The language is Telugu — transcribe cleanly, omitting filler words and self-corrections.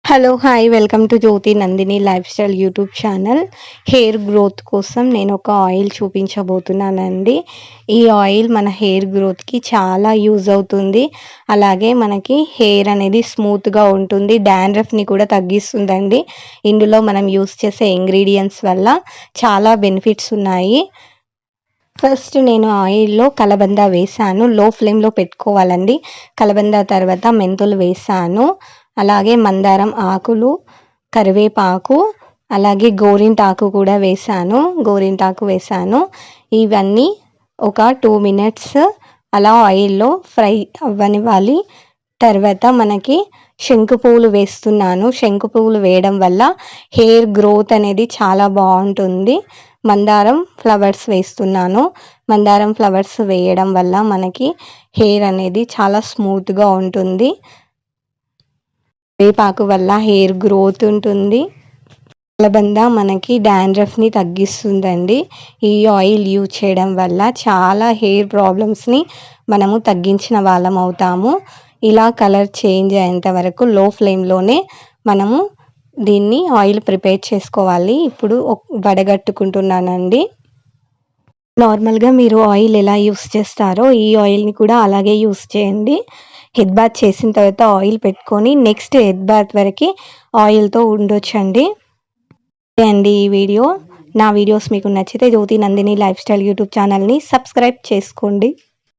Hello hi welcome to Jyothi Nandini lifestyle YouTube channel. Hair growth కోసం నేను ఒక ఆయిల్ చూపించబోతున్నానండి. ఈ ఆయిల్ మన హెయిర్ గ్రోత్కి చాలా యూజ్ అవుతుంది. అలాగే మనకి హెయిర్ అనేది స్మూత్గా ఉంటుంది, డాండ్రఫ్ని కూడా తగ్గిస్తుందండి. ఇందులో మనం యూస్ చేసే ఇంగ్రీడియంట్స్ వల్ల చాలా బెనిఫిట్స్ ఉన్నాయి. ఫస్ట్ నేను ఆయిల్లో కలబంద వేసాను, లో ఫ్లేమ్లో పెట్టుకోవాలండి. కలబంద తర్వాత మెంతులు వేసాను, అలాగే మందారం ఆకులు, కరివేపాకు, అలాగే గోరింటాకు కూడా వేసాను. ఇవన్నీ ఒక 2 మినిట్స్ అలా ఆయిల్లో ఫ్రై అవ్వనివ్వాలి. తర్వాత మనకి శంకు పువ్వులు వేస్తున్నాను. శంకు పువ్వులు వేయడం వల్ల హెయిర్ గ్రోత్ అనేది చాలా బాగుంటుంది. మందారం ఫ్లవర్స్ వేస్తున్నాను. మందారం ఫ్లవర్స్ వేయడం వల్ల మనకి హెయిర్ అనేది చాలా స్మూత్గా ఉంటుంది. వేపాకు వల్ల హెయిర్ గ్రోత్ ఉంటుంది. కలబంద మనకి డాండ్రఫ్ని తగ్గిస్తుందండి. ఈ ఆయిల్ యూజ్ చేయడం వల్ల చాలా హెయిర్ ప్రాబ్లమ్స్ని మనము తగ్గించిన వాళ్ళం అవుతాము. ఇలా కలర్ చేంజ్ అయ్యేంత వరకు లో ఫ్లేమ్లోనే మనము దీన్ని ఆయిల్ ప్రిపేర్ చేసుకోవాలి. ఇప్పుడు వడగట్టుకుంటున్నానండి. నార్మల్గా మీరు ఆయిల్ ఎలా యూస్ చేస్తారో ఈ ఆయిల్ని కూడా అలాగే యూస్ చేయండి. హెడ్ బాత్ చేసిన తర్వాత ఆయిల్ పెట్టుకొని నెక్స్ట్ హెడ్ బాత్ వరకు ఆయిల్తో ఉండొచ్చండి. అండి ఈ వీడియో. నా వీడియోస్ మీకు నచ్చితే జ్యోతి నందిని లైఫ్ స్టైల్ యూట్యూబ్ ఛానల్ని సబ్స్క్రైబ్ చేసుకోండి.